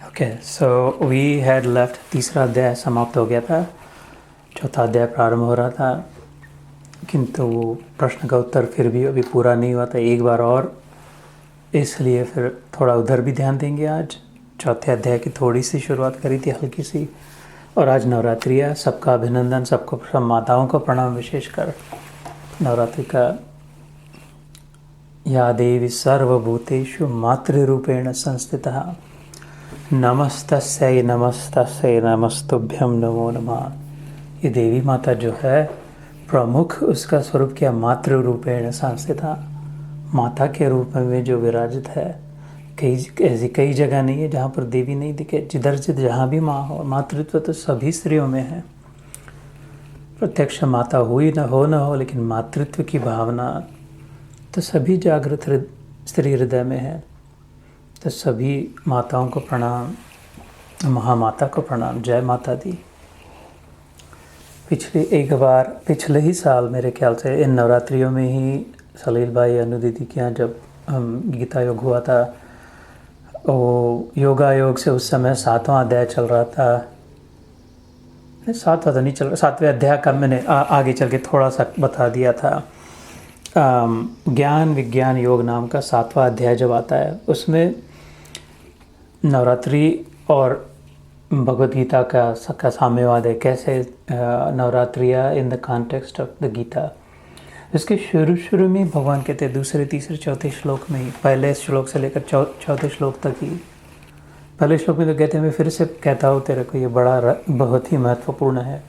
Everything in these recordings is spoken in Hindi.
Okay, so we had left तीसरा अध्याय समाप्त हो गया था, चौथा अध्याय प्रारंभ हो रहा था, किंतु वो प्रश्न का उत्तर फिर भी अभी पूरा नहीं हुआ था एक बार और, इसलिए फिर थोड़ा उधर भी ध्यान देंगे। आज चौथे अध्याय की थोड़ी सी शुरुआत करी थी, हल्की सी। और आज नवरात्रि है, सबका अभिनंदन, सबको, सब माताओं को प्रणाम, विशेषकर नवरात्रि का। या देवी सर्वभूतेषु मातृरूपेण संस्थिता, नमस्तस्यै नमस्तस्यै नमस्तुभ्यं नमो नमः। ये देवी माता जो है, प्रमुख उसका स्वरूप क्या, मातृ रूपेण संस्थिता, माता के रूप में जो विराजित है। ऐसी कई जगह नहीं है जहाँ पर देवी नहीं दिखे, जिधर जहाँ भी माँ हो। मातृत्व तो सभी स्त्रियों में है, प्रत्यक्ष माता हुई न हो, लेकिन मातृत्व की भावना तो सभी जागृत स्त्री हृदय में है। तो सभी माताओं को प्रणाम, महामाता को प्रणाम, जय माता दी। पिछले ही साल मेरे ख्याल से इन नवरात्रियों में ही सलील भाई अनु दीदी के यहाँ जब गीता योग हुआ था, वो योगा योग से उस समय 7वां अध्याय चल रहा था। 7वां तो नहीं चल रहा, 7वें अध्याय का मैंने आगे चल के थोड़ा सा बता दिया था। ज्ञान विज्ञान योग नाम का 7वां अध्याय जब आता है, उसमें नवरात्रि और भगवद गीता का साम्यवाद है, कैसे नवरात्रियाँ in the context of the Gita. इसके शुरू में भगवान कहते हैं, दूसरे तीसरे चौथे श्लोक में ही, पहले श्लोक से लेकर चौथे श्लोक तक ही, पहले श्लोक में तो कहते हैं, मैं फिर से कहता हूँ तेरे को, ये बहुत ही महत्वपूर्ण है।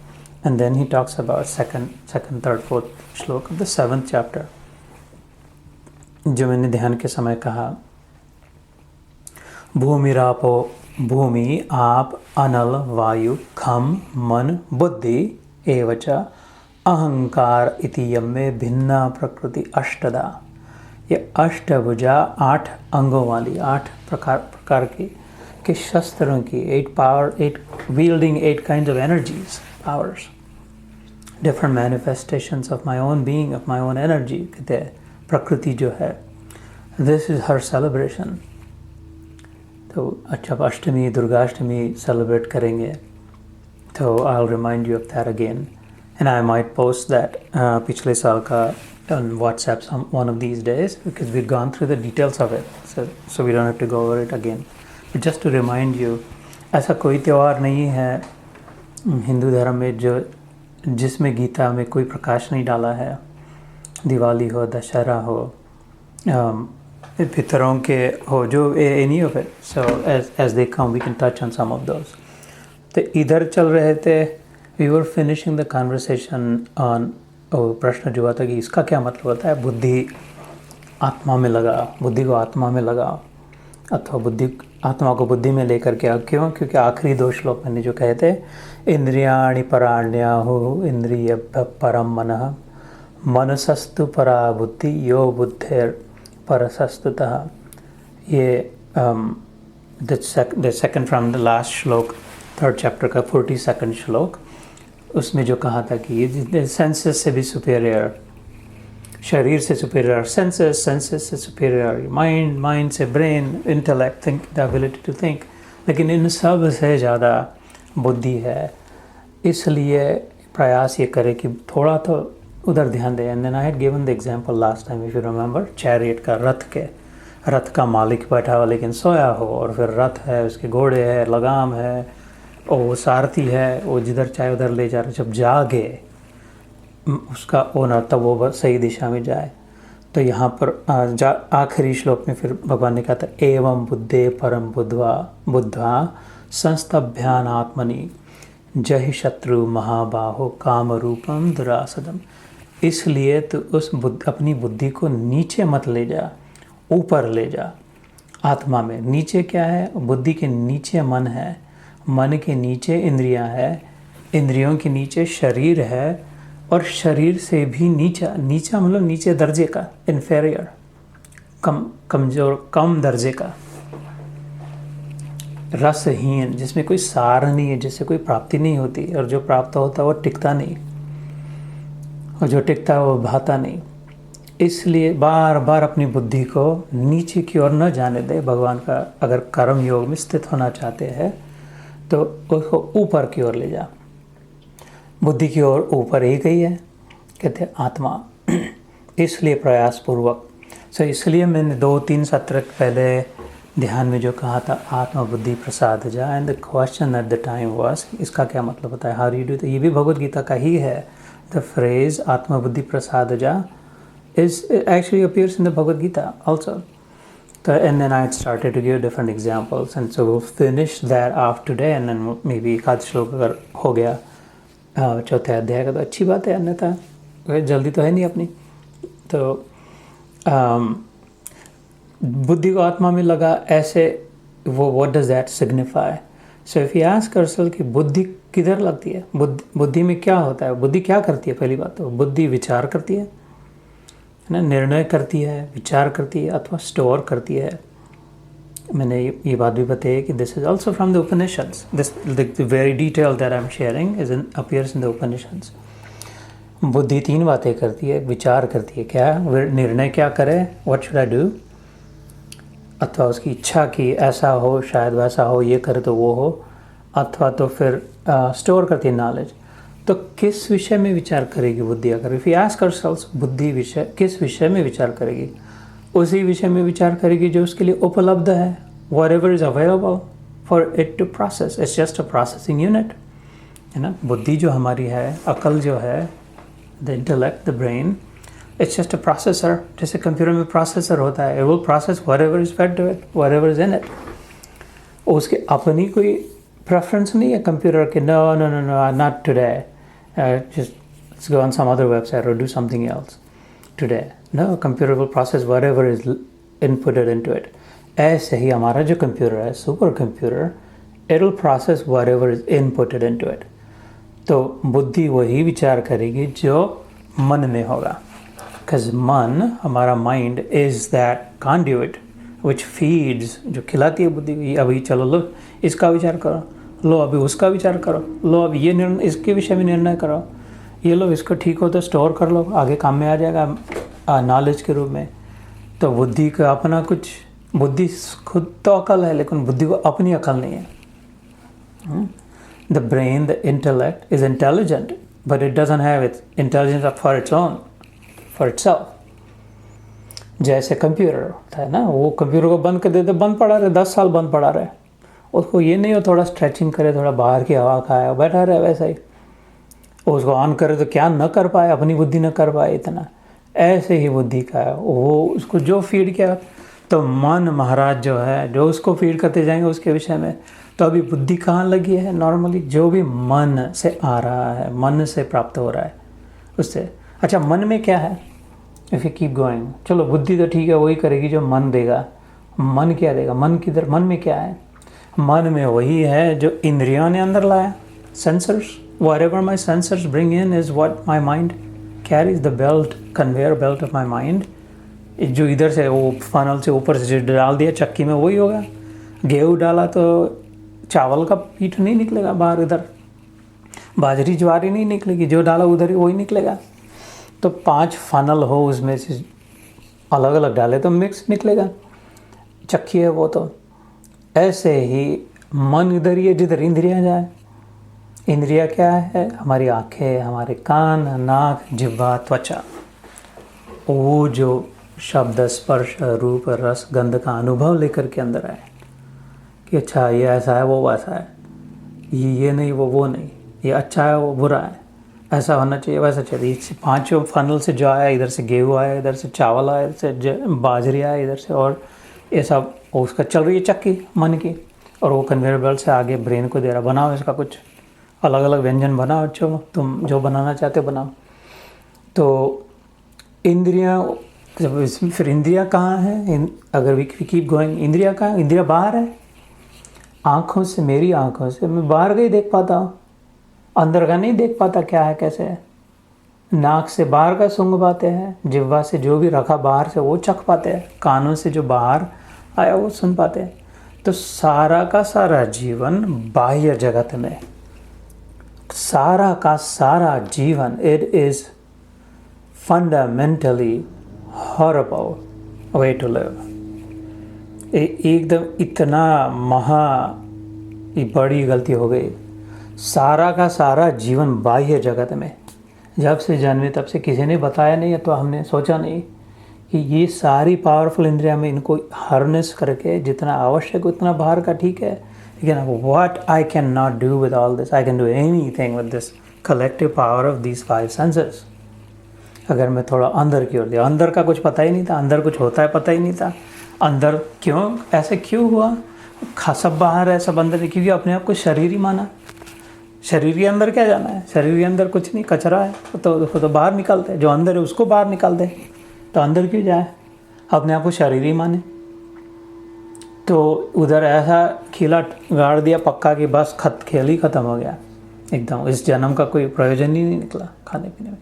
And then he talks about second third fourth shloka of the 7th chapter, जो मैंने ध्यान के समय कहा। भूमिरापो, भूमि आप अनल वायु खम मन बुद्धि एवच अहंकार इति यम्मे भिन्ना प्रकृति अष्टदा। ये अष्टभुजा 8 अंगों वाली, 8 प्रकार के शस्त्रों की, 8 wielding 8 kinds of energies, powers, different manifestations of my own being, of my own energy, कहते हैं प्रकृति जो है। This is her celebration। तो अच्छा, अष्टमी दुर्गाष्टमी सेलिब्रेट करेंगे, तो I'll remind you of that again, and I might post that पिछले साल का on WhatsApp one of these days, because we've gone through the details of it, so we don't have to go over it again, but just to remind you, ऐसा कोई त्यौहार नहीं है हिंदू धर्म में जिसमें गीता में कोई प्रकाश नहीं डाला है। दिवाली हो, दशहरा हो, पितरों के हो, जो any of it, so as they come we can touch on some of those। तो इधर चल रहे थे, we were finishing the conversation on प्रश्न जो हुआ था कि इसका क्या मतलब होता है, बुद्धि आत्मा में लगा, बुद्धि को आत्मा में लगा, अथवा आत्मा को बुद्धि में लेकर के। क्यों? क्योंकि आखिरी 2 श्लोक मैंने जो कहे थे, इंद्रियाणि पराण्याहुः इंद्रिय परम मनः मनसस्तु परा बुद्धि यो बुद्धिर परसस्तुतः। ये the second from the last श्लोक, 3rd चैप्टर का 42nd श्लोक, उसमें जो कहा था कि ये सेंसेस से भी सुपेरियर, शरीर से सुपेरियर, सेंसेस से सुपेरियर, माइंड से brain, intellect, think, the ability to think, लेकिन इन सब से ज़्यादा बुद्धि है। इसलिए प्रयास ये करे कि थोड़ा तो उधर ध्यान दें। And then I had given the example last time, if you remember, chariot का, रथ का मालिक बैठा हुआ लेकिन सोया हो, और फिर रथ है, उसके घोड़े है, लगाम है, और वो सारथी है, वो जिधर चाहे उधर ले जा रहा है। जब जागे उसका ओनर, तब वो सही दिशा में जाए। तो यहाँ पर आखिरी श्लोक में फिर भगवान ने कहा था, एवं बुद्धे परम बुद्ध्वा संस्तभ्यान आत्मनि जहि शत्रु महाबाहो काम रूपम दुरासदम। इसलिए तो अपनी बुद्धि को नीचे मत ले जा, ऊपर ले जा। आत्मा में नीचे क्या है? बुद्धि के नीचे मन है, मन के नीचे इंद्रियां है, इंद्रियों के नीचे शरीर है, और शरीर से भी नीचा मतलब नीचे दर्जे का, इन्फेरियर, कमजोर, कम दर्जे का, रसहीन, जिसमें कोई सार नहीं है, जिससे कोई प्राप्ति नहीं होती, और जो प्राप्त होता है वो टिकता नहीं, और जो टिकता है वो भाता नहीं। इसलिए बार बार अपनी बुद्धि को नीचे की ओर न जाने दे। भगवान का अगर कर्म योग में स्थित होना चाहते हैं तो उसको ऊपर की ओर ले जा। बुद्धि की ओर ऊपर ही गई है, कहते हैं आत्मा। इसलिए प्रयास पूर्वक। इसलिए मैंने 2-3 सत्र पहले ध्यान में जो कहा था आत्मा बुद्धि प्रसाद जा, and the question at the time was, इसका क्या मतलब होता है, हाउ यू डू। तो ये भी भगवद गीता का ही है। द फ्रेज आत्मा बुद्धि प्रसाद जा is actually appears in the Bhagavad Gita also. And then I had started to give different examples, and so we'll finish that off today, and then maybe एक आध श्लोक अगर हो गया चौथे अध्याय का तो अच्छी बात है, अन्यथा जल्दी तो है नहीं अपनी। तो बुद्धि को आत्मा में लगा ऐसे, वो what does that signify? So if you ask ourselves कि बुद्धि किधर लगती है, बुद्धि में क्या होता है, बुद्धि क्या करती है। पहली बात तो बुद्धि विचार करती है ना, निर्णय करती है, विचार करती है अथवा स्टोर करती है। मैंने ये बात भी बताई कि this is also from the Upanishads. This the very detail that I am sharing is appears in the Upanishads. बुद्धि 3 बातें करती है, विचार करती है, क्या निर्णय क्या करे, व्हाट शुड आई डू, अथवा उसकी इच्छा की ऐसा हो, शायद वैसा हो, ये करे तो वो हो, अथवा तो फिर स्टोर करती है नॉलेज। तो किस विषय में विचार करेगी बुद्धि। अगर इफ यू आस्क आवरसेल्व्स बुद्धि विषय किस विषय में विचार करेगी, उसी विषय में विचार करेगी जो उसके लिए उपलब्ध है। Whatever is available for it to process, it's just a processing unit, है ना। बुद्धि जो हमारी है, अकल जो है, the intellect, the brain, it's just a processor. जैसे कंप्यूटर में प्रोसेसर होता है, it will process whatever is fed to it, whatever is in it. उसके अपनी कोई प्रेफरेंस नहीं है कंप्यूटर के, no no no no not today, just let's go on some other website or do something else today. No, computer will process whatever is inputted into it. ऐसे ही हमारा जो कंप्यूटर है, super computer, it will process whatever is inputted into it. तो बुद्धि वही विचार करेगी जो मन में होगा, because मन, हमारा mind is that conduit which feeds, जो खिलाती है बुद्धि को। अभी चलो लो इसका विचार करो, लो अभी उसका विचार करो, लो अभी ये निर्णय, इसके विषय में निर्णय करो, ये लो इसको ठीक हो तो स्टोर कर लो, आगे काम में आ जाएगा नॉलेज के रूप में। तो बुद्धि का अपना कुछ, बुद्धि खुद तो अकल है लेकिन बुद्धि को अपनी अकल नहीं है। The brain, the intellect is intelligent but it doesn't have it's intelligence for its own, for itself. जैसे कंप्यूटर होता है ना, वो कंप्यूटर को बंद कर देते, बंद पड़ा रहे, 10 साल बंद पड़ा रहे, उसको ये नहीं हो थोड़ा स्ट्रेचिंग करे, थोड़ा बाहर की हवा खाए, बैठा रहे वैसा ही। उसको ऑन करे तो क्या न कर पाए, अपनी बुद्धि न कर पाए इतना। ऐसे ही बुद्धि का है, वो उसको जो फीड किया, तो मन महाराज जो है, जो उसको फीड करते जाएंगे उसके विषय में। तो अभी बुद्धि कहाँ लगी है, नॉर्मली जो भी मन से आ रहा है, मन से प्राप्त हो रहा है उससे। अच्छा, मन में क्या है, इफ़ यू कीप गोइंग, चलो बुद्धि तो ठीक है वही करेगी जो मन देगा। मन क्या देगा, मन किधर, मन में क्या है, मन में वही है जो इंद्रियों ने अंदर लाया, sensors. Whatever my sensors bring in is what my mind carries, the belt, conveyor belt of my mind. जो इधर से वो फनल से ऊपर से डाल दिया चक्की में, वही होगा। गेहूँ डाला तो चावल का पीठ नहीं निकलेगा बाहर, इधर बाजरी ज्वारी नहीं निकलेगी, जो डाला उधर ही वही निकलेगा। तो 5 फनल हो, उसमें से अलग अलग डाले तो मिक्स निकलेगा, चक्की है वो। तो ऐसे ही मन इधर ही है जिधर इंद्रियां जाए। इंद्रिया क्या है, हमारी आंखें, हमारे कान, नाक, जिह्वा, त्वचा। वो जो शब्द, स्पर्श, रूप, रस, गंध का अनुभव लेकर के अंदर आए कि अच्छा ये ऐसा है, वो वैसा है, ये नहीं वो नहीं, ये अच्छा है वो बुरा है, ऐसा होना चाहिए वैसा चाहिए। 5 फनल से जो आया, इधर से गेहूँ आया, इधर से चावल आया, इधर से बाजरी आया, इधर से, और ये सब उसका चल रही है चक्की मन की, और वो कन्वेयर बेल्ट से आगे ब्रेन को दे रहा, बनाओ इसका कुछ अलग अलग व्यंजन बनाओ, चलो तुम जो बनाना चाहते हो बनाओ। तो इंद्रियां, जब इसमें फिर इंद्रियां कहाँ है, अगर वी कीप गोइंग, इंद्रियां कहाँ, इंद्रियां बाहर है। आँखों से, मेरी आँखों से मैं बाहर का ही देख पाता हूँ, अंदर का नहीं देख पाता क्या है कैसे है। नाक से बाहर का सूंघ पाते हैं, जिह्वा से जो भी रखा बाहर से वो चख पाते हैं, कानों से जो बाहर आया वो सुन पाते हैं। तो सारा का सारा जीवन बाह्य जगत में, सारा का सारा जीवन, it is fundamentally horrible way to live. एकदम इतना बड़ी गलती हो गई। सारा का सारा जीवन बाह्य जगत में, जब से जन्मे तब से किसी ने बताया नहीं, तो हमने सोचा नहीं कि ये सारी पावरफुल इंद्रिया में इनको हार्नेस करके जितना आवश्यक उतना बाहर का ठीक है, लेकिन what I can not do with all this, I can do anything with this collective power of these 5 senses. अगर मैं थोड़ा अंदर की ओर दिया, अंदर का कुछ पता ही नहीं था, अंदर कुछ होता है पता ही नहीं था, अंदर क्यों ऐसे क्यों हुआ, सब बाहर है सब अंदर है, क्योंकि अपने आप को शरीर ही माना। शरीर के अंदर क्या जाना है, शरीर के अंदर कुछ नहीं, कचरा है, तो बाहर निकालते हैं, जो अंदर है उसको बाहर निकाल दे, तो अंदर क्यों जाए, अपने आप को शरीर ही माने। तो उधर ऐसा खिला गाड़ दिया पक्का कि बस खेल ही ख़त्म हो गया एकदम, इस जन्म का कोई प्रयोजन ही नहीं निकला खाने पीने में।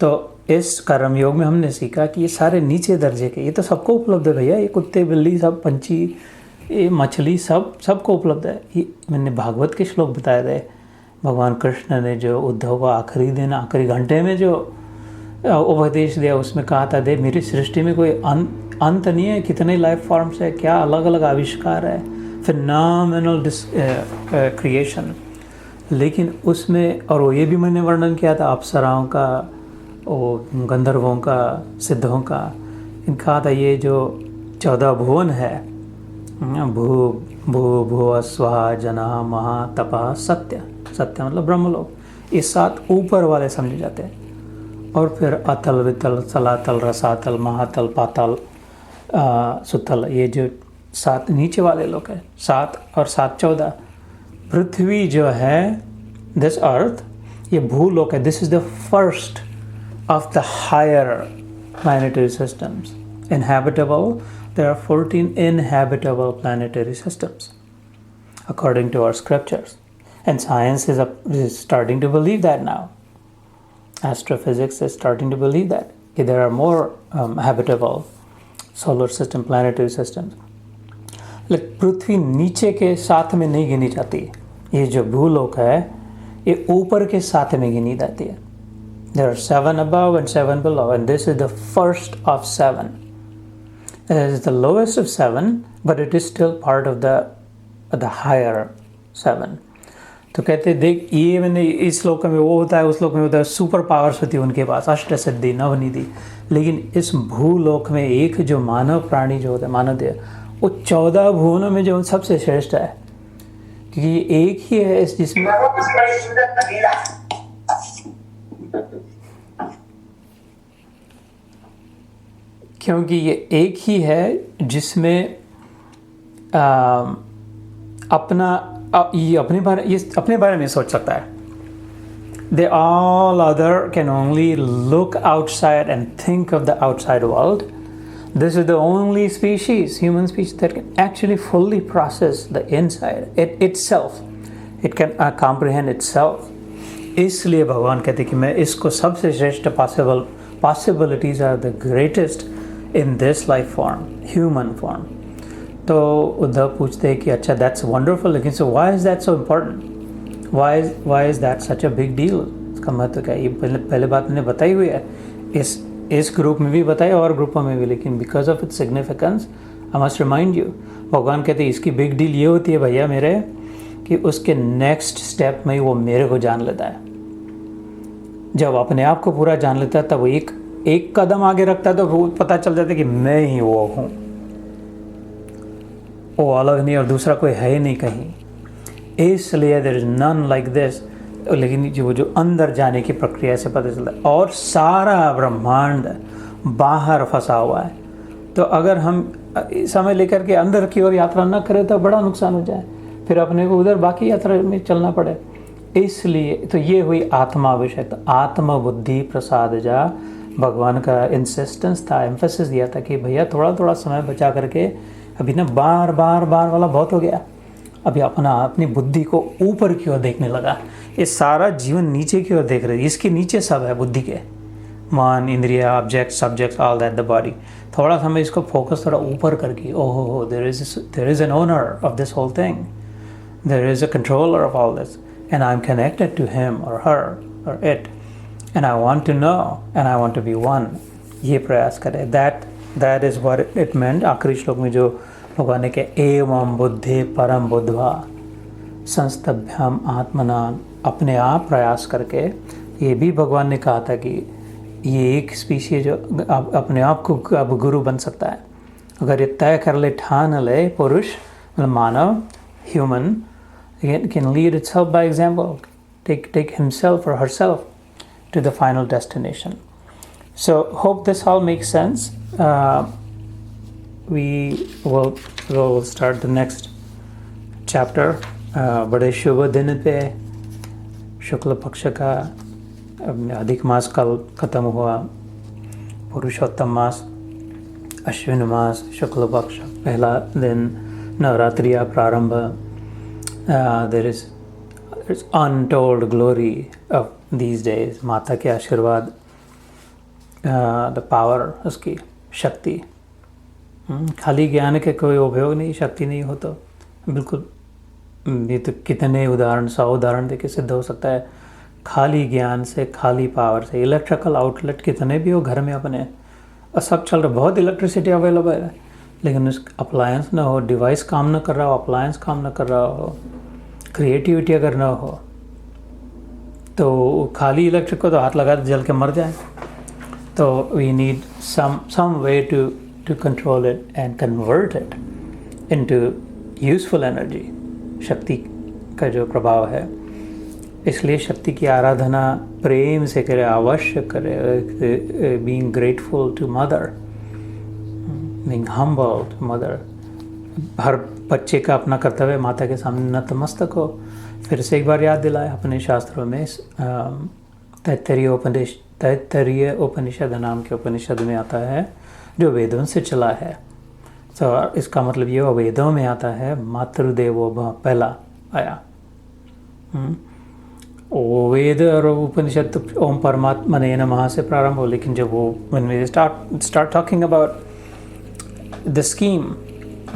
तो इस कर्म योग में हमने सीखा कि ये सारे नीचे दर्जे के, ये तो सबको उपलब्ध है भैया, ये कुत्ते बिल्ली सब पंछी ये मछली सबको उपलब्ध है। ये मैंने भागवत के श्लोक बताए थे, भगवान कृष्ण ने जो उद्धव को आखिरी दिन आखिरी घंटे में जो उपदेश दिया, उसमें कहा था, दे मेरी सृष्टि में कोई अंत नहीं है, कितने लाइफ फॉर्म्स है, क्या अलग अलग आविष्कार है, फिनोमिनल क्रिएशन। लेकिन उसमें, और वो ये भी मैंने वर्णन किया था अप्सराओं का, गंधर्वों का, सिद्धों का, इनका था ये जो 14 भुवन है, भू भू भुव स्वाहा जना महा तपा सत्य, सत्य मतलब ब्रह्मलोक, ये 7 ऊपर वाले समझे जाते हैं। और फिर अतल वितल सलातल रसातल महातल पाताल सुतल, ये जो 7 नीचे वाले लोग हैं, 7 और 7 14। पृथ्वी जो है, दिस अर्थ, ये भूलोक है, this is the first of the higher planetary systems. Inhabitable, there are 14 inhabitable planetary systems according to our scriptures, and science is starting to believe that now. Astrophysics is starting to believe that there are more habitable solar system planetary systems. लेकिन पृथ्वी नीचे के साथ में नहीं गिनी जाती, ये जो भूलोक है ये ऊपर के साथ में गिनी जाती है। There are 7 above and 7 below, and this is the first of 7. It is the lowest of 7, but it is still part of the higher 7. तो कहते देख, ये मैंने इस श्लोक में वो होता है, उस श्लोक में होता है, सुपर पावर्स होती है उनके पास, अष्ट सिद्धि नवनिधि। लेकिन इस भूलोक में एक जो मानव प्राणी जो होता है, मानव देह, वो 14 भुवनों में जो सबसे श्रेष्ठ है, क्योंकि एक ही है इस जिसमें क्योंकि ये एक ही है जिसमें ये अपने बारे में सोच सकता है। They all other can only look outside and think of the outside world. This is the only species, human species, that can actually fully process the inside itself. It can comprehend itself. इसलिए भगवान कहते हैं कि मैं इसको सबसे श्रेष्ठ possibilities are the greatest in this life form, human form. तो उद्धव पूछते हैं कि अच्छा, that's wonderful, लेकिन so why is that so important? Why is that such a big deal? इसका महत्व क्या है? ये पहले बात मैंने बताई हुई है, इस ग्रुप में भी बताई और ग्रुपों में भी, लेकिन because of its significance I must remind you. भगवान कहते हैं इसकी बिग डील ये होती है भैया मेरे, कि उसके नेक्स्ट स्टेप में वो मेरे को जान लेता है। जब अपने आप को पूरा जान लेता है, तब वो एक कदम आगे रखता है, तो वो पता चल जाता है कि मैं ही वो हूँ, वो अलग नहीं और दूसरा कोई है ही नहीं कहीं। इसलिए there is none like this. लेकिन जो अंदर जाने की प्रक्रिया से पता चलता है, और सारा ब्रह्मांड बाहर फंसा हुआ है। तो अगर हम समय लेकर के अंदर की ओर यात्रा न करें तो बड़ा नुकसान हो जाए, फिर अपने को उधर बाकी यात्रा में चलना पड़े। इसलिए तो ये हुई आत्माभिषेक, आत्म बुद्धि प्रसाद जा। भगवान का इंसिस्टेंस था, एम्फेसिस दिया था कि भैया थोड़ा थोड़ा समय बचा करके, अभी ना बार बार वाला बहुत हो गया, अभी अपनी बुद्धि को ऊपर की ओर देखने लगा। ये सारा जीवन नीचे की ओर देख रहे, इसके नीचे सब है बुद्धि के, मन इंद्रिया object subject all that the body. थोड़ा समय इसको फोकस थोड़ा ऊपर करके, ओहो there is an owner of this whole thing, there is a controller of all this, and I am connected to him or her or it, and I want to know and I want to be one ये प्रयास करें। That is what it meant. आखिरी श्लोक में जो भगवान ने कहा एवं बुद्धि परम बुद्धवा संस्तभ्यम आत्मना, अपने आप प्रयास करके, ये भी भगवान ने कहा था कि ये एक स्पीशीज जो अपने आप को अब गुरु बन सकता है। अगर ये तय कर ले, ठान ले, पुरुष मतलब मानव, human can lead itself by example, take himself or herself to the final destination. So hope this all makes sense. We will start the next chapter. बड़े शुभ दिन पे, शुक्ल पक्ष का अधिक मास कल खत्म हुआ, पुरुषोत्तम मास, अश्विन मास, शुक्ल पक्ष पहला दिन, नवरात्रि प्रारंभ। There is untold glory of these days. माता के आशीर्वाद, the power, उसकी शक्ति। खाली ज्ञान के कोई उपयोग नहीं, शक्ति नहीं हो तो बिल्कुल, ये तो कितने उदाहरण, 100 उदाहरण देके सिद्ध हो सकता है। खाली ज्ञान से, खाली पावर से, इलेक्ट्रिकल आउटलेट कितने भी हो घर में अपने, और सब चल रहा, बहुत इलेक्ट्रिसिटी अवेलेबल है, लेकिन उस अप्लायंस ना हो, डिवाइस काम ना कर रहा हो, अप्लायंस काम ना कर रहा हो, क्रिएटिविटी अगर ना हो, तो खाली इलेक्ट्रिक को तो हाथ लगा जल के मर जाए। तो we need some way to control it and convert it into useful energy. शक्ति का जो प्रभाव है, इसलिए शक्ति की आराधना प्रेम से करे, अवश्य करे। Being grateful to mother, being humble to mother. हर बच्चे का अपना कर्तव्य माता के सामने नतमस्तक हो। फिर से एक बार याद दिलाए, अपने शास्त्रों में तैत्तरीय उपनिषद नाम के उपनिषद में आता है, जो वेदों से चला है। तो इसका मतलब ये वेदों में आता है मातृदेवो भव, पहला आया। वो वेद और उपनिषद तो ओम परमात्मने नमः से प्रारंभ हो, लेकिन जब वो when we start talking about the scheme,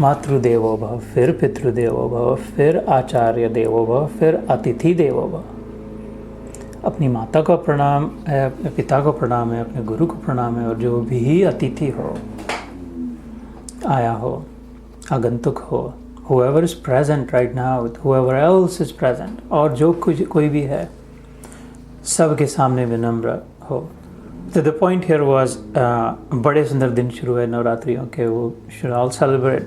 मातृदेवो भव, फिर पितृदेवो भव, फिर आचार्य देवो भव, फिर अतिथि देवो भव। अपनी माता को प्रणाम है, अपने पिता को प्रणाम है, अपने गुरु को प्रणाम है, और जो भी अतिथि हो, आया हो, आगंतुक हो, whoever is present right now, whoever else is present, और जो कोई भी है, सबके सामने विनम्र हो। तो द पॉइंट हियर वाज, बड़े सुंदर दिन शुरू है नवरात्रियों के, वो should all celebrate.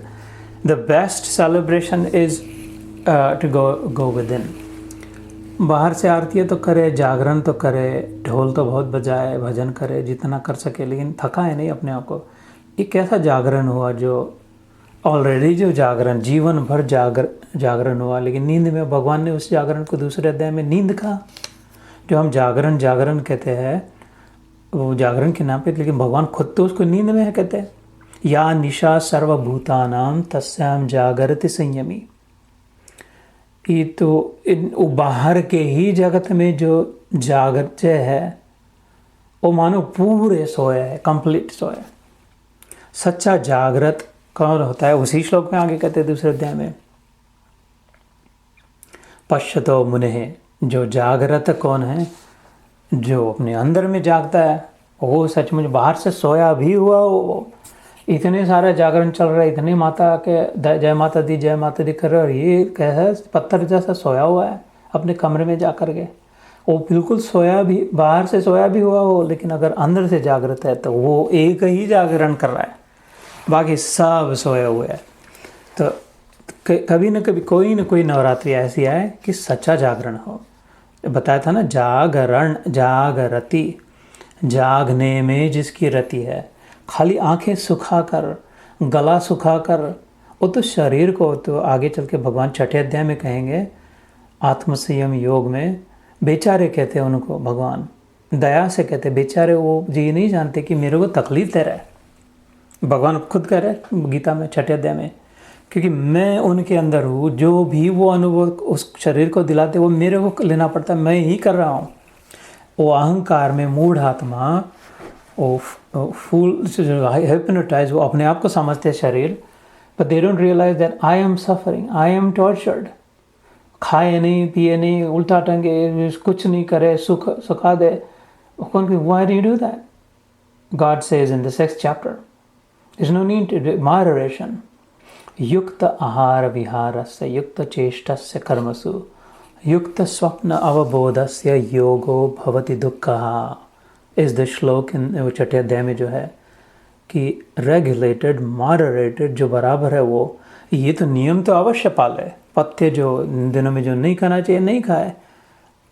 The best celebration is to go within. बाहर से आरती तो करे, जागरण तो करे, ढोल तो बहुत बजाए, भजन करे, जितना कर सके, लेकिन थकाए नहीं अपने आप को। ये कैसा जागरण हुआ जो ऑलरेडी जो जागरण, जीवन भर जागरण हुआ, लेकिन नींद में भगवान ने उस जागरण को दूसरे अध्याय में नींद कहा। जो हम जागरण कहते हैं, वो जागरण के नाम पे, लेकिन भगवान खुद तो उसको नींद में है कहते हैं। या निशा सर्वभूतानां तस्याम जागरति संयमी। ये तो बाहर के ही जगत में जो जागृत है, वो मानो पूरे सोया है, कंप्लीट सोया। सच्चा जागृत कौन होता है? उसी श्लोक में आगे कहते हैं दूसरे अध्याय में, पश्यतो मुने। जो जागृत कौन है? जो अपने अंदर में जागता है, वो सचमुच बाहर से सोया भी हुआ हो। इतने सारे जागरण चल रहे, इतनी माता के जय माता दी कर रहे, और ये कैसा पत्थर जैसा सोया हुआ है अपने कमरे में जा कर के। वो बिल्कुल सोया भी, बाहर से सोया भी हुआ हो, लेकिन अगर अंदर से जागृत है तो वो एक ही जागरण कर रहा है, बाकी सब सोए हुए हैं। तो कभी न कभी कोई न कोई नवरात्रि ऐसी आए कि सच्चा जागरण हो। बताया था ना, जागरण, जागरति, जागने में जिसकी रति है। खाली आंखें सुखाकर, गला सुखाकर, वो तो शरीर को, तो आगे चल के भगवान छठे अध्याय में कहेंगे, आत्मसंयम योग में बेचारे कहते हैं उनको भगवान, दया से कहते हैं बेचारे। वो ये नहीं जानते कि मेरे को तकलीफ दे रहा है। भगवान खुद कह रहे हैं गीता में छठे अध्याय में, क्योंकि मैं उनके अंदर हूँ, जो भी वो अनुभव उस शरीर को दिलाते वो मेरे को लेना पड़ता है, मैं ही कर रहा हूँ। वो अहंकार में मूढ़ आत्मा, वो फूल हिप्नोटाइज, वो अपने आप को समझते हैं शरीर, but they don't realise that I am suffering, I am tortured. खाए नहीं, पिए नहीं, उल्टा टंगे, कुछ नहीं करे, सुखा दे। Why do you do that? God says in the 6th chapter, there's no need to moderation. युक्त आहार विहारस्य युक्त चेष्टस्य कर्मसु युक्त स्वप्न अवबोधस्य योगो भवति दुःखः इस द श्लोक इन छठे अध्याय में जो है कि रेगुलेटेड मॉडरेटेड जो बराबर है वो, ये तो नियम तो अवश्य पाले, पत्ते जो दिनों में जो नहीं खाना चाहिए नहीं खाए,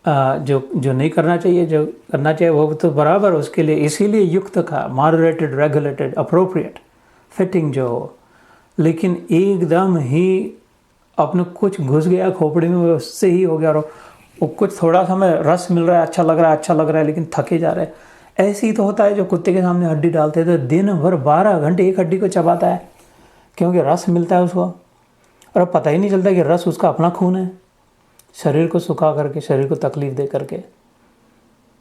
जो नहीं करना चाहिए जो करना चाहिए वो तो बराबर उसके लिए, इसीलिए युक्त का मॉडरेटेड रेगुलेटेड अप्रोप्रिएट फिटिंग जो हो। लेकिन एकदम ही अपने कुछ घुस गया खोपड़ी में, उससे ही हो गया, और वो कुछ थोड़ा सा हमें रस मिल रहा है, अच्छा लग रहा है लेकिन थके जा रहे हैं। ऐसे ही तो होता है जो कुत्ते के सामने हड्डी डालते हैं तो दिन भर 12 घंटे एक हड्डी को चबाता है क्योंकि रस मिलता है उसको, और अब पता ही नहीं चलता कि रस उसका अपना खून है, शरीर को सुखा करके, शरीर को तकलीफ दे करके,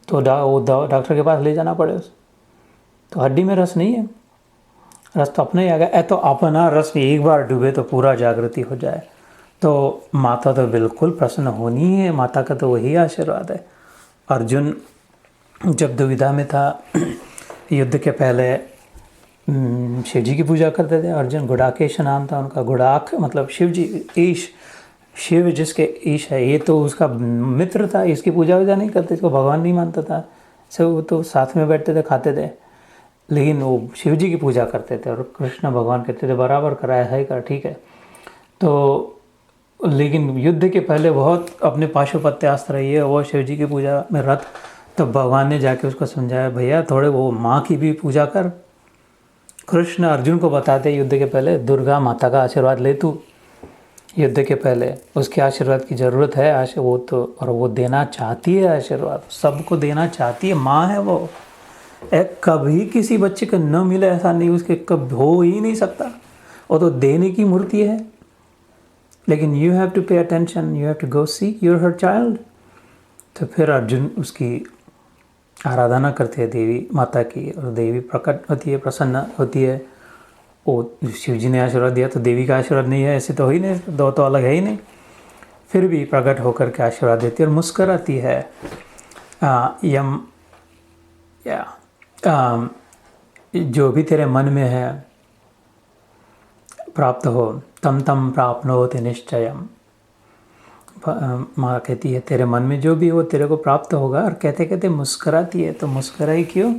तो वो डॉक्टर के पास ले जाना पड़े उस, तो हड्डी में रस नहीं है, रस तो अपना ही आ गया। तो अपना रस एक बार डूबे तो पूरा जागृति हो जाए। तो माता तो बिल्कुल प्रसन्न होनी है, माता का तो वही आशीर्वाद है। अर्जुन जब दुविधा में था, युद्ध के पहले शिव जी की पूजा करते थे। अर्जुन गुड़ाकेश नाम था उनका, गुड़ाक मतलब शिव जी, ईश, शिव जिसके ईश है, ये तो उसका मित्र था, इसकी पूजा वूजा नहीं करते, इसको भगवान नहीं मानता था, सब वो तो साथ में बैठते थे, खाते थे, लेकिन वो शिव जी की पूजा करते थे और कृष्ण भगवान कहते थे बराबर कराया है कर, ठीक है। तो लेकिन युद्ध के पहले बहुत अपने पाशुपत्यास्त्र रहिए, वो शिव जी की पूजा में रत, तो भगवान ने जाके उसको समझाया, भैया थोड़े वो माँ की भी पूजा कर। कृष्ण अर्जुन को बताते युद्ध के पहले, दुर्गा माता का आशीर्वाद ले तू युद्ध के पहले, उसके आशीर्वाद की ज़रूरत है, वो तो, और वो देना चाहती है आशीर्वाद, सबको देना चाहती है, माँ है वो। कभी किसी बच्चे को न मिले ऐसा नहीं, उसके कब हो ही नहीं सकता, वो तो देने की मूर्ति है। लेकिन you have to pay attention, you have to go see your her child. तो फिर अर्जुन उसकी आराधना करते हैं देवी माता की, और देवी प्रकट होती है, प्रसन्न होती है। वो शिव जी ने आशीर्वाद दिया तो देवी का आशीर्वाद नहीं है, ऐसे तो हो ही नहीं, दो तो अलग है ही नहीं। फिर भी प्रकट होकर के आशीर्वाद देती है और मुस्कराती है। जो भी तेरे मन में है प्राप्त हो, तम तम प्राप्नोति निश्चयम। माँ कहती है तेरे मन में जो भी हो तेरे को प्राप्त होगा, और कहते कहते मुस्कराती है। तो मुस्कराई क्यों?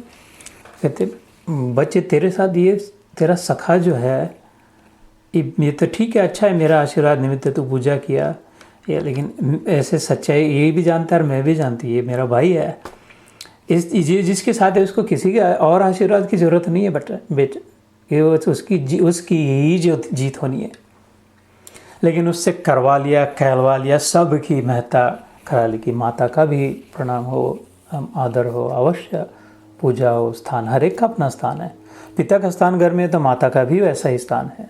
कहते बच्चे तेरे साथ, ये तेरा सखा जो है, ये तो ठीक है, अच्छा है, मेरा आशीर्वाद निमित्त तू पूजा किया, ये लेकिन ऐसे सच्चाई ये भी जानता है और मैं भी जानती, ये मेरा भाई है, इस जिसके साथ है उसको किसी के और आशीर्वाद की ज़रूरत नहीं है बेटा, ये उसकी ही जो जीत होनी है। लेकिन उससे करवा लिया, कहलवा लिया, सब की महत्ता करा ली कि माता का भी प्रणाम हो, आदर हो, अवश्य पूजा हो, स्थान हर एक का अपना स्थान है। पिता का स्थान घर में, तो माता का भी वैसा ही स्थान है,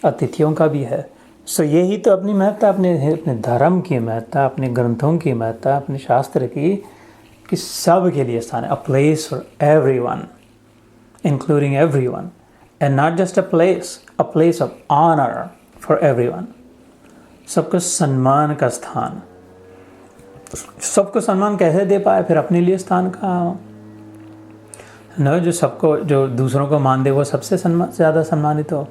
अतिथियों का भी है। सो यही तो अपनी महत्ता, अपने धर्म की महत्ता, अपने ग्रंथों की महत्ता, अपने शास्त्र की, कि सब के लिए स्थान है। A place for everyone, including everyone, and not just a place of honour for everyone. सबको सम्मान का स्थान। सबको सम्मान कैसे दे पाए फिर अपने लिए स्थान कहाँ हो न? जो दूसरों को मान दे वो सबसे ज़्यादा सम्मानित हो।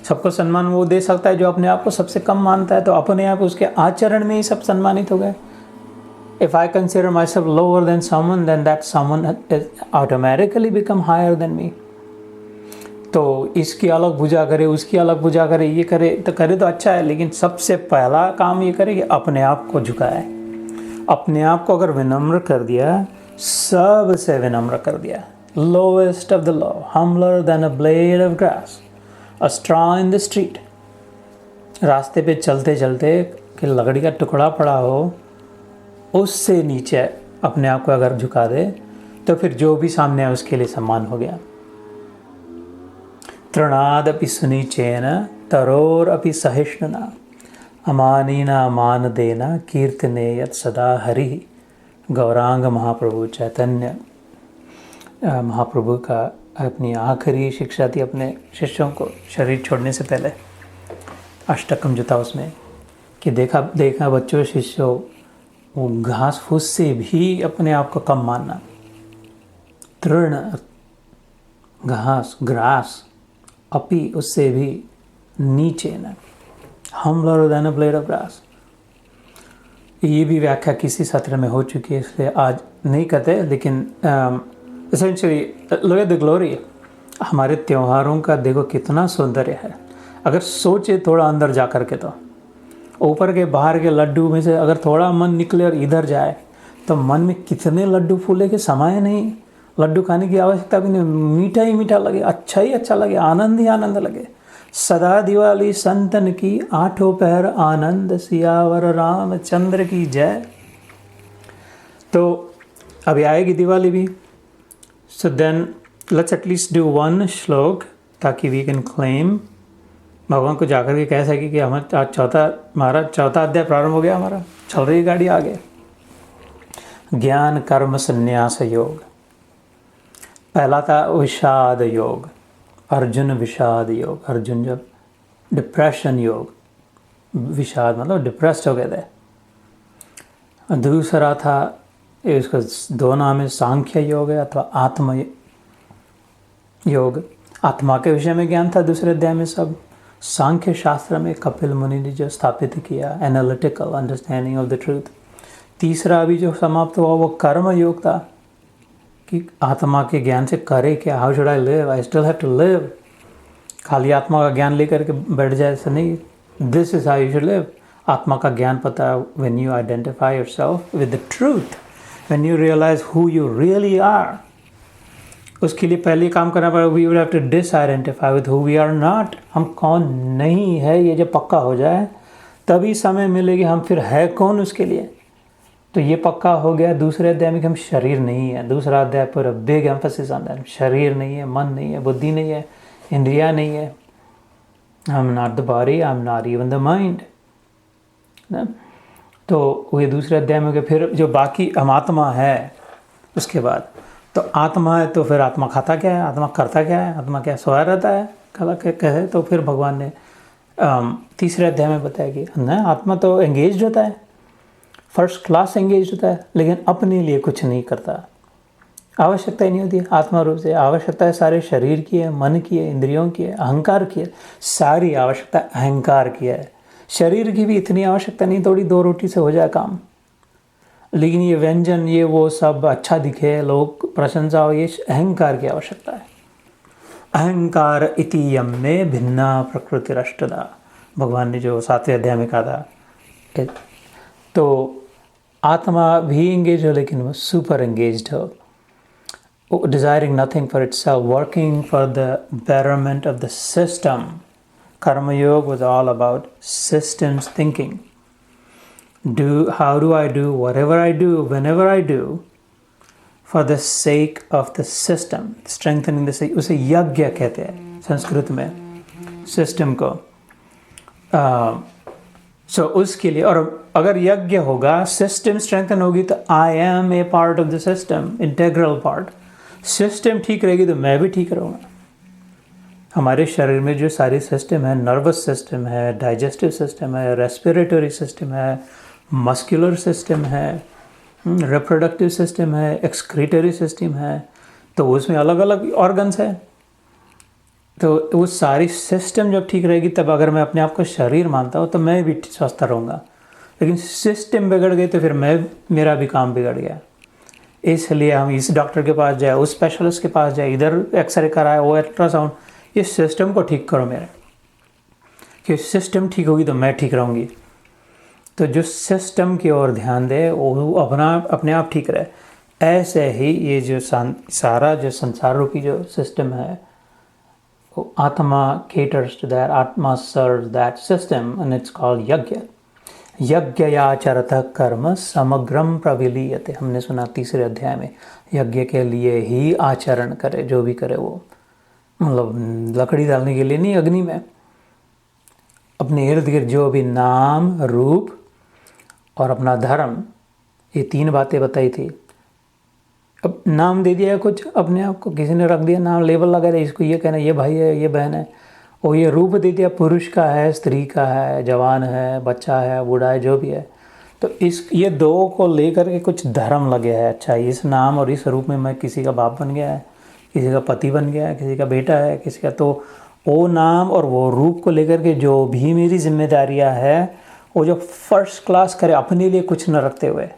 सबको सम्मान वो दे सकता है जो अपने आप को सबसे कम मानता है, तो अपने आप उसके आचरण में ही सब सम्मानित हो गए। If I consider myself lower than someone, then that someone has automatically become higher than me. तो इसकी अलग पूजा करे, उसकी अलग पूजा करे, ये करे तो अच्छा है, लेकिन सबसे पहला काम ये करे कि अपने आप को झुकाए। अपने आप को अगर विनम्र कर दिया, सबसे विनम्र कर दिया, lowest of the low, humbler than a blade of grass, a straw in the street, रास्ते पे चलते चलते कि लकड़ी का टुकड़ा पड़ा हो, उससे नीचे अपने आप को अगर झुका दे, तो फिर जो भी सामने है उसके लिए सम्मान हो गया। तृणादपि सुनीचेन तरोरपि सहिष्णुना अमानीना मान देना कीर्तने यत् सदा हरि। गौरांग महाप्रभु चैतन्य महाप्रभु का अपनी आखिरी शिक्षा थी अपने शिष्यों को शरीर छोड़ने से पहले, अष्टकम जो था उसमें, कि देखा बच्चों, शिष्यों, वो घास फूस से भी अपने आप को कम मानना, तृण घास ग्रास अपि उससे भी नीचे न humbler than a blade of grass। ये भी व्याख्या किसी सत्र में हो चुकी है, इसलिए आज नहीं कहते, लेकिन essentially look at the glory. हमारे त्योहारों का देखो कितना सौंदर्य है, अगर सोचे थोड़ा अंदर जा कर के, तो ऊपर के बाहर के लड्डू में से अगर थोड़ा मन निकले और इधर जाए तो मन में कितने लड्डू फूले के समय नहीं। लड्डू खाने की आवश्यकता भी नहीं, मीठा ही मीठा लगे, अच्छा ही अच्छा लगे, आनंद ही आनंद लगे। सदा दिवाली संतन की, आठों पहर आनंद, सियावर रामचंद्र की जय। तो अभी आएगी दिवाली भी, so then let's at least do one shloka ताकि वी कैन क्लेम, भगवान को जाकर के कह सके कि हमारा आज हमारा चौथा अध्याय प्रारंभ हो गया, हमारा चल रही गाड़ी आगे। ज्ञान कर्म संन्यास योग, पहला था विषाद योग, अर्जुन विषाद योग, अर्जुन जब डिप्रेशन योग, विषाद मतलब डिप्रेस्ड हो गए थे। दूसरा था, इसका दो नाम है, सांख्य योग है अथवा आत्म योग, आत्मा के विषय में ज्ञान था दूसरे अध्याय में सब। सांख्य शास्त्र में कपिल मुनि ने जो स्थापित किया, analytical understanding of the truth. तीसरा अभी जो समाप्त हुआ वो कर्म योग था, कि आत्मा के ज्ञान से करे क्या, how should I live, I still have to live. खाली आत्मा का ज्ञान लेकर के बैठ जाए ऐसा नहीं, this is how you should live. आत्मा का ज्ञान पता है when you identify yourself with the truth, when you realise who you really are. उसके लिए पहले काम करना पड़ेगा, we would have to disidentify with who we are not. हम कौन नहीं है ये जब पक्का हो जाए तभी समय मिलेगी हम फिर है कौन उसके लिए। तो ये पक्का हो गया दूसरे अध्याय में कि हम शरीर नहीं है। दूसरा अध्याय पर बिग एम्फेसिस ऑन दैट, शरीर नहीं है, मन नहीं है, बुद्धि नहीं है, इंद्रिया नहीं है। I am not the body, I am not even the mind. तो ये दूसरे अध्याय में फिर जो बाकी हम आत्मा है, उसके बाद तो आत्मा है, तो फिर आत्मा खाता क्या है, आत्मा करता क्या है, आत्मा क्या सोया रहता है कला कहे। तो फिर भगवान ने तीसरे अध्याय में बताया कि न आत्मा तो एंगेज होता है, फर्स्ट क्लास एंगेज होता है, लेकिन अपने लिए कुछ नहीं करता। आवश्यकता ही नहीं होती है आत्मा रूप से। आवश्यकता है सारे शरीर की है, मन की है, इंद्रियों की है, अहंकार की है, सारी आवश्यकता अहंकार की है। शरीर की भी इतनी आवश्यकता नहीं, थोड़ी दो रोटी से हो जाए काम, लेकिन ये व्यंजन ये वो सब अच्छा दिखे, लोग प्रशंसा हो, ये अहंकार की आवश्यकता है। अहंकार इति यम में भिन्ना प्रकृतिरष्टदा, भगवान ने जो 7वें अध्याय में कहा था। तो आत्मा भी एंगेज हो, लेकिन वो सुपर एंगेज्ड हो, desiring nothing for itself, working for the betterment of the system. Karma Yoga was all about systems thinking. How do I do whatever I do, whenever I do, for the sake of the system, strengthening the system. उसे यज्ञ कहते हैं संस्कृत में सिस्टम को। सो उसके लिए, और अगर यज्ञ होगा, सिस्टम स्ट्रेंथन होगी, तो I am a part of the system, integral part. System ठीक रहेगी तो मैं भी ठीक रहूँगा। हमारे शरीर में जो सारी सिस्टम है, नर्वस सिस्टम है, डाइजेस्टिव सिस्टम है, रेस्पिरेटरी सिस्टम है, मस्कुलर सिस्टम है, रिप्रोडक्टिव सिस्टम है, एक्सक्रीटरी सिस्टम है, तो उसमें अलग अलग ऑर्गन्स है। तो वो सारी सिस्टम जब ठीक रहेगी, तब अगर मैं अपने आप को शरीर मानता हूँ तो मैं भी स्वस्थ रहूँगा। लेकिन सिस्टम बिगड़ गई तो फिर मेरा भी काम बिगड़ गया। इसलिए हम इस डॉक्टर के पास जाए, उस स्पेशलिस्ट के पास जाए, इधर एक्सरे कराए, वो अल्ट्रासाउंड, ये सिस्टम को ठीक करो मेरे, कि सिस्टम ठीक होगी तो मैं ठीक रहूँगी। तो जो सिस्टम की ओर ध्यान दे वो अपने आप ठीक रहे। ऐसे ही ये जो सारा जो संसार रूपी जो सिस्टम है, वो आत्मा caters to that, आत्मा serves that system and it's called यज्ञ। यज्ञयाचरतः कर्म समग्रम प्रविलीयते, हमने सुना तीसरे अध्याय में, यज्ञ के लिए ही आचरण करे, जो भी करे वो, मतलब लकड़ी डालने के लिए नहीं, अग्नि में अपने इर्द गिर्द जो भी नाम रूप और अपना धर्म, ये 3 बातें बताई थी। अब नाम दे दिया कुछ अपने आप को, किसी ने रख दिया नाम, लेबल लगा दिया, इसको ये कहना ये भाई है, ये बहन है, और ये रूप दे दिया, पुरुष का है, स्त्री का है, जवान है, बच्चा है, बूढ़ा है, जो भी है। तो इस ये दो को लेकर के कुछ धर्म लगे है। अच्छा, इस नाम और इस रूप में मैं किसी का बाप बन गया है, किसी का पति बन गया है, किसी का बेटा है, किसी का, तो वो नाम और वो रूप को लेकर के जो भी मेरी जिम्मेदारियां है वो जो फर्स्ट क्लास करे, अपने लिए कुछ न रखते हुए,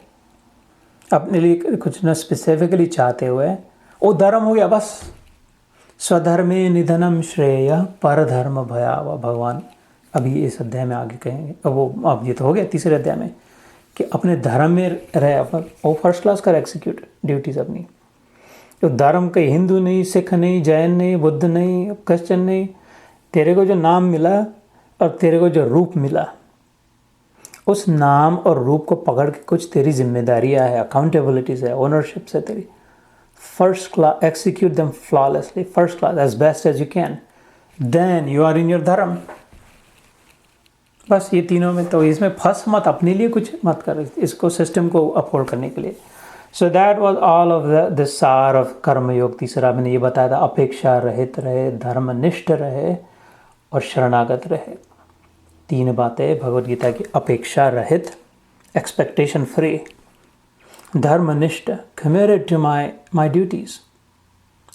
अपने लिए कुछ न स्पेसिफिकली चाहते हुए, वो धर्म हो गया बस। स्वधर्मे निधनम श्रेय परधर्म भयावह। भगवान अभी इस अध्याय में आगे कहेंगे, अब ये तो हो गया तीसरे अध्याय में, कि अपने धर्म में रहे, वो फर्स्ट क्लास कर एग्जीक्यूट ड्यूटीज अपनी। तो धर्म के हिंदू नहीं, सिख नहीं, जैन नहीं, बुद्ध नहीं, क्रिश्चियन नहीं, तेरे को जो नाम मिला और तेरे को जो रूप मिला, उस नाम और रूप को पकड़ के कुछ तेरी जिम्मेदारियां है, अकाउंटेबिलिटीज है, ओनरशिप्स है तेरी। First class, execute them flawlessly, first class, as best as you can, then you are in your dharma. बस ये तीनों में, तो इसमें फंस मत, अपने लिए कुछ मत कर, इसको सिस्टम को अपहोल्ड करने के लिए। So that was all of the सार ऑफ कर्मयोग। तीसरा मैंने ये बताया था, अपेक्षा रहित रहे, धर्मनिष्ठ रहे और शरणागत रहे। तीन बातें भगवद गीता की, अपेक्षा रहित, एक्सपेक्टेशन फ्री, धर्मनिष्ठ, committed to my duties,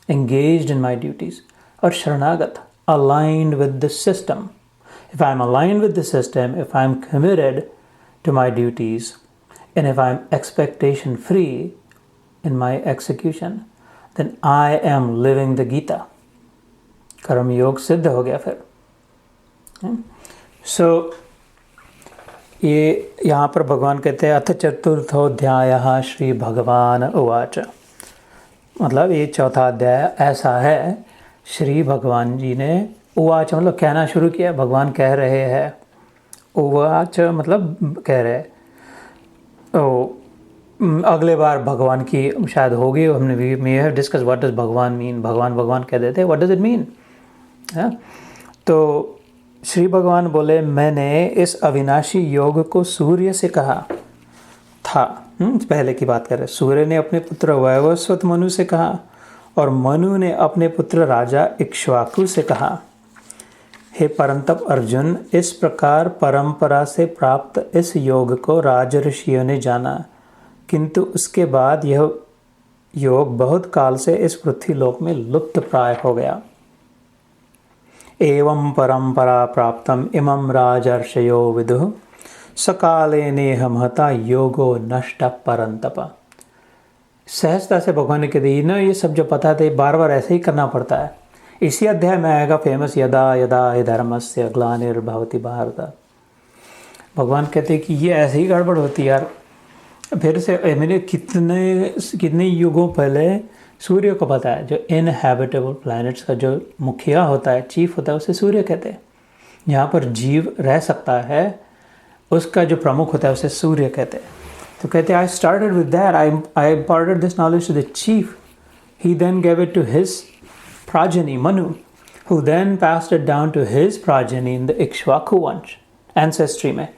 engaged in my duties, और शरणागत, aligned with the system. If I'm aligned with the system, if I'm committed to my duties, and if I'm expectation free in my execution, then I am living the Gita. कर्म योग सिद्ध हो गया फिर। So ये यहाँ पर भगवान कहते हैं, अथ चतुर्थोऽध्यायः श्री भगवान उवाच। मतलब ये चौथा अध्याय ऐसा है, श्री भगवान जी ने उवाच मतलब कहना शुरू किया, भगवान कह रहे हैं। उवाच मतलब कह रहे, अगले बार भगवान की शायद होगी, हमने भी may have discuss what does भगवान मीन। भगवान भगवान कह देते, व्हाट डज इट मीन। तो श्री भगवान बोले, मैंने इस अविनाशी योग को सूर्य से कहा था। पहले की बात कर रहे, सूर्य ने अपने पुत्र वैवस्वत मनु से कहा, और मनु ने अपने पुत्र राजा इक्ष्वाकु से कहा, हे परंतप अर्जुन, इस प्रकार परंपरा से प्राप्त इस योग को राज ऋषियों ने जाना, किंतु उसके बाद यह योग बहुत काल से इस पृथ्वी लोक में लुप्त प्राय हो गया। एवं परंपरा प्राप्तम इमं राजर्षयो विदुः, सकाले नेह महता योगो नष्ट परंतप। सहजता से भगवान ने कह दी ना, ये सब जो पता था बार बार ऐसे ही करना पड़ता है। इसी अध्याय में आएगा फेमस, यदा यदा हि धर्मस्य ग्लानिर्भवति भारत। भगवान कहते हैं कि ये ऐसे ही गड़बड़ होती है यार। फिर से मैंने कितने युगों पहले सूर्य को पता है, जो इनहैबिटेबल प्लैनेट्स का जो मुखिया होता है, चीफ होता है, उसे सूर्य कहते हैं। यहाँ पर जीव रह सकता है, उसका जो प्रमुख होता है उसे सूर्य कहते हैं। तो कहते हैं, I started with that, I imparted this knowledge to the chief, he then gave it to his progeny Manu, who then passed it down to his progeny in the Ikshvaku वंश, ancestry में।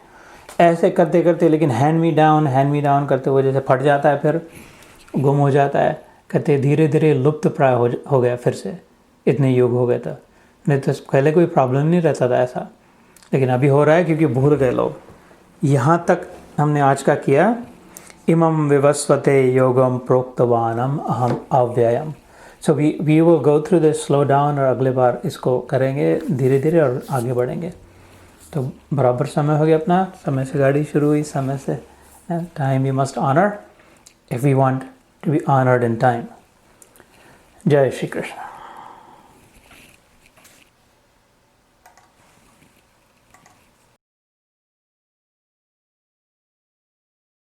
ऐसे करते करते, लेकिन हैंड मी डाउन करते हुए जैसे फट जाता है, फिर गुम हो जाता है, कहते धीरे धीरे लुप्त प्राय हो गया। फिर से इतने युग हो गए था, नहीं तो पहले कोई प्रॉब्लम नहीं रहता था ऐसा, लेकिन अभी हो रहा है क्योंकि भूल गए लोग। यहाँ तक हमने आज का किया, इमं विवस्वते योगम प्रोक्तवानम अहम अव्ययम। So we will go through this slow down, और अगले बार इसको करेंगे धीरे धीरे और आगे बढ़ेंगे। तो बराबर समय हो गया अपना, समय से गाड़ी शुरू हुई, समय से time we must honour if we want to be honoured in time. जय श्री कृष्ण।